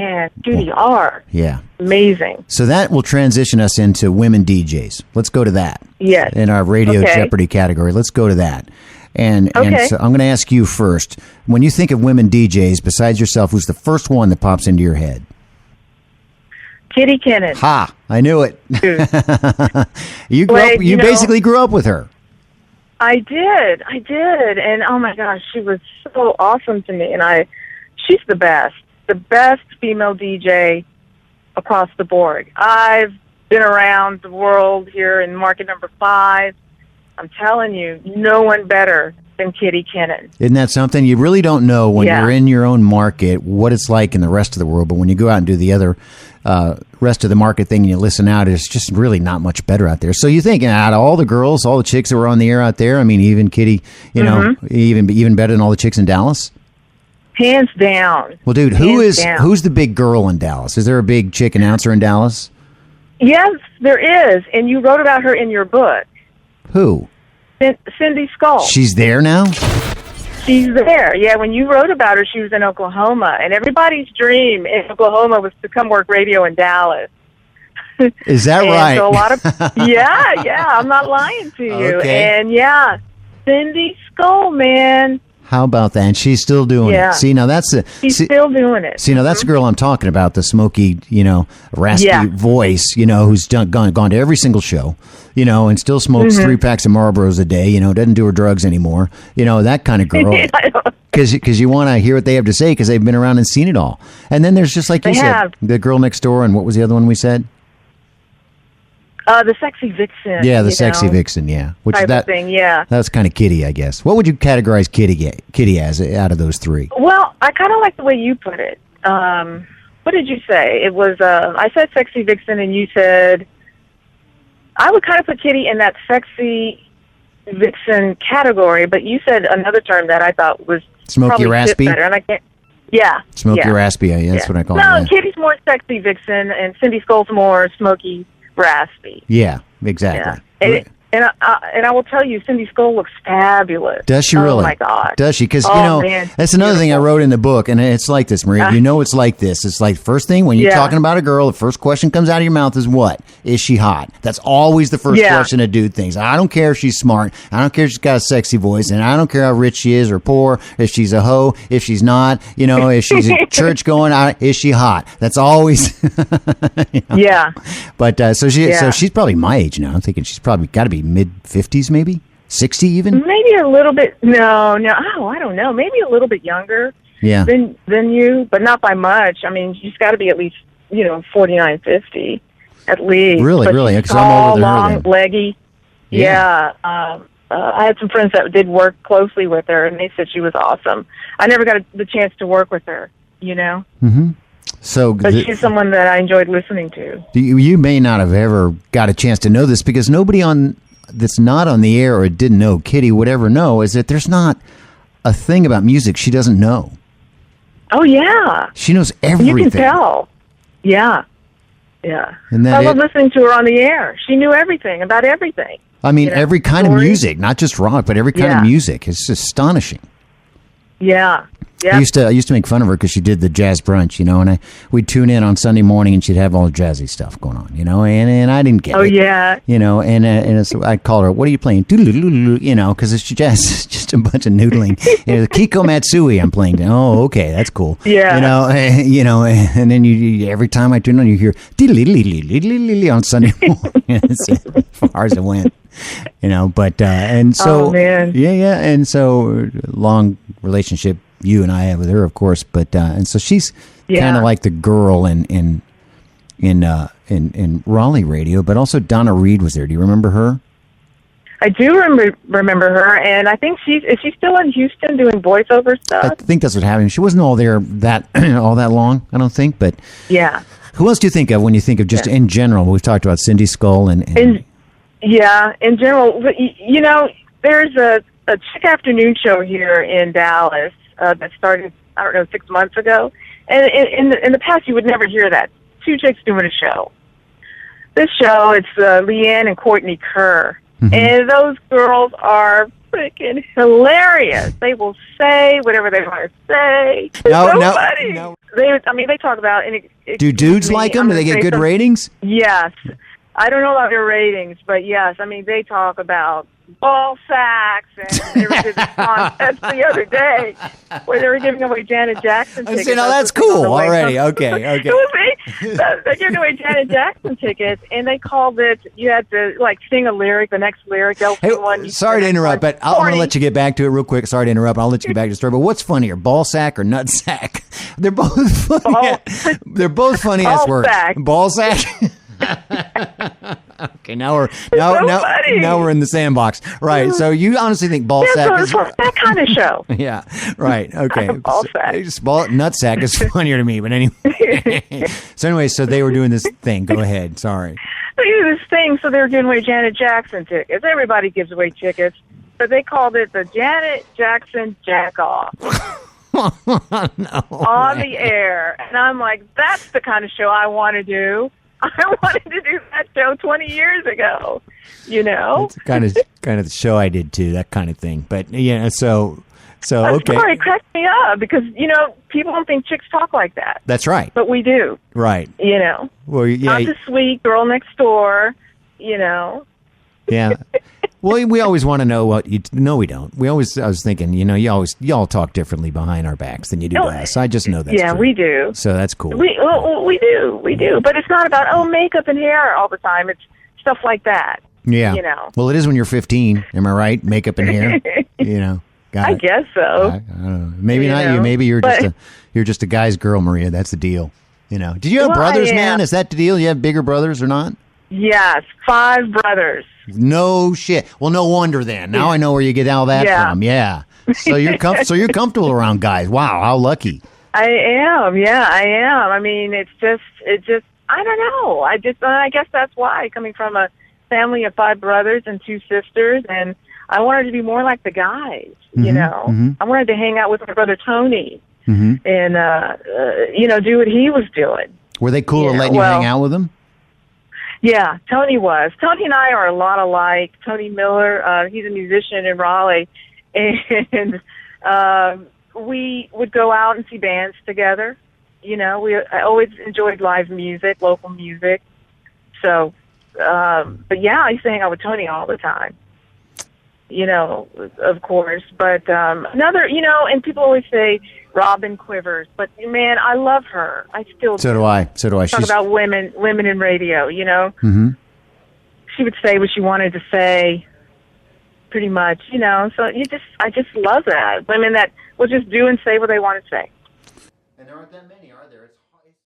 man, Judy R. Yeah. Amazing. So that will transition us into women DJs. Let's go to that. Yes. In our Radio Jeopardy category. Let's go to that. And so I'm going to ask you first. When you think of women DJs, besides yourself, who's the first one that pops into your head? Kitty Kinnin. Ha! I knew it. You basically grew up with her. I did. And oh my gosh, she was so awesome to me. And she's the best female DJ across the board. I've been around the world here in market number 5. I'm telling you, no one better than Kitty Kinnin. Isn't that something? You really don't know when you're in your own market what it's like in the rest of the world, but when you go out and do the other rest of the market thing and you listen out, it's just really not much better out there. So you think out of all the girls, all the chicks that were on the air out there, I mean, even Kitty, you know, even better than all the chicks in Dallas? Hands down. Well, dude, who's the big girl in Dallas? Is there a big chick announcer in Dallas? Yes, there is. And you wrote about her in your book. Who? Cindy Skull. She's there now? She's there. Yeah, when you wrote about her, she was in Oklahoma. And everybody's dream in Oklahoma was to come work radio in Dallas. Is that right? So a lot of yeah, I'm not lying to you. Okay. And yeah, Cindy Skull, man. How about that? And she's still doing it. See, now that's she's still doing it. See, now that's the girl I'm talking about, the smoky, raspy voice, who's gone to every single show, and still smokes 3 packs of Marlboros a day, doesn't do her drugs anymore, that kind of girl. Because you want to hear what they have to say because they've been around and seen it all. And then there's just like you said, the girl next door, and what was the other one we said? The sexy vixen. Yeah, the sexy vixen. Yeah, which type of thing. Yeah, that's kind of Kitty, I guess. What would you categorize Kitty as out of those 3? Well, I kind of like the way you put it. What did you say? It was I said sexy vixen, and you said I would kind of put Kitty in that sexy vixen category, but you said another term that I thought was smoky raspy. Better, and I can't. Yeah, smoky raspy. Yeah, that's what I call it. No, Kitty's more sexy vixen, and Cindy Skull's more smoky raspy. Yeah, exactly. Yeah. And I will tell you, Cindy Skull looks fabulous. Does she really? Oh my God. Does she? Because man, that's another thing I wrote in the book, and it's like this, Maria. It's like this. It's like first thing when you're talking about a girl, the first question comes out of your mouth is what? Is she hot? That's always the first question to do things. I don't care if she's smart. I don't care if she's got a sexy voice, and I don't care how rich she is or poor. If she's a hoe, if she's not, if she's a church going, is she hot? That's always. Yeah. But so she's probably my age now. I'm thinking she's probably got to be mid-50s, maybe 60 even. Maybe a little bit. No. Oh, I don't know. Maybe a little bit younger. Yeah. Than you, but not by much. I mean, she's got to be at least 49, 50, at least. Really, because I'm older than her. Long, leggy. Yeah. I had some friends that did work closely with her, and they said she was awesome. I never got the chance to work with her. Mm-hmm. But she's someone that I enjoyed listening to. You may not have ever got a chance to know this because nobody that's not on the air or didn't know Kitty would ever know is that there's not a thing about music she doesn't know. Oh, yeah. She knows everything. You can tell. Yeah. Yeah. And I love listening to her on the air. She knew everything about everything. I mean, every kind of music, not just rock, but every kind of music. It's astonishing. Yeah. Yeah. I used to make fun of her because she did the jazz brunch, and we'd tune in on Sunday morning and she'd have all the jazzy stuff going on, and I didn't get it. Oh yeah. And so I'd call her, what are you playing? Because it's jazz, it's just a bunch of noodling. Kiko Matsui I'm playing. Oh, okay, that's cool. Yeah. And then you every time I tune on, you hear on Sunday morning. It's as far as it went. But and so yeah, and so long relationship you and I have with her, of course, but and so she's kind of like the girl in Raleigh radio, but also Donna Reed was there. Do you remember her? I do remember her, and I think is she still in Houston doing voiceover stuff? I think that's what happened. She wasn't all there that all that long, I don't think, but yeah. Who else do you think of when you think of just in general? We've talked about Cindy Skull and in general, there's a chick afternoon show here in Dallas that started, 6 months ago. And in the past, you would never hear that. 2 chicks doing a show. This show, it's Leigh Ann and Courtney Kerr. Mm-hmm. And those girls are freaking hilarious. They will say whatever they want to say. It's funny. No. They talk about. And do dudes like them? Do they get good ratings? Yes. I don't know about their ratings, but yes. I mean, they talk about ball sacks, and they did this contest the other day where they were giving away Janet Jackson tickets. I'm saying, oh, that's cool already. Okay. They're giving away Janet Jackson tickets, and they called it, you had to, like, sing a lyric, the next lyric. Hey, sorry to interrupt, but I'm going to let you get back to it real quick. Sorry to interrupt. I'll let you get back to the story. But what's funnier, ball sack or nut sack? They're both funny. They're both funny as words. Ball sack. Okay, now we're in the sandbox, right? So you honestly think ball sack is that kind of show? Yeah, right. Okay, ball sack. Nut sack is funnier to me, but anyway. So they were doing this thing. Go ahead. Sorry. They do this thing, so they were giving away Janet Jackson tickets. Everybody gives away tickets, but they called it the Janet Jackson Jack Off. On the air, and I'm like, that's the kind of show I want to do. I wanted to do that show 20 years ago, It's kind of the show I did too, that kind of thing. But yeah, so okay. Sorry, it cracked me up because people don't think chicks talk like that. That's right, but we do. Right. Well, yeah. Not the sweet girl next door. Yeah. Well, we always want to know what you. No, we don't. I was thinking, y'all talk differently behind our backs than you do to us. I just know that. Yeah, true. we do. So that's cool. We do. But it's not about makeup and hair all the time. It's stuff like that. Yeah. Well, it is when you're 15. Am I right? Makeup and hair. I guess so. I don't know. Maybe not you. Maybe you're just a guy's girl, Maria. That's the deal. Did you have brothers, man? Is that the deal? You have bigger brothers or not? Yes, 5 brothers. No shit. Well, no wonder then. Now I know where you get all that from. Yeah. So you're comfortable around guys. Wow, how lucky. I am. Yeah, I am. I mean, it's just. I don't know. I guess that's why, coming from a family of 5 brothers and 2 sisters, and I wanted to be more like the guys. Mm-hmm. I wanted to hang out with my brother Tony, mm-hmm. and do what he was doing. Were they cool to letting you hang out with them? Yeah, Tony was. Tony and I are a lot alike. Tony Miller, he's a musician in Raleigh, and we would go out and see bands together. I always enjoyed live music, local music. So, but yeah, I used to hang out with Tony all the time. Of course. But another, and people always say Robin Quivers, but man, I love her. I still do. So do I. Talk about women in radio. Mm-hmm. She would say what she wanted to say, pretty much. So I just love that, women that will just do and say what they want to say. And there aren't that many, are there?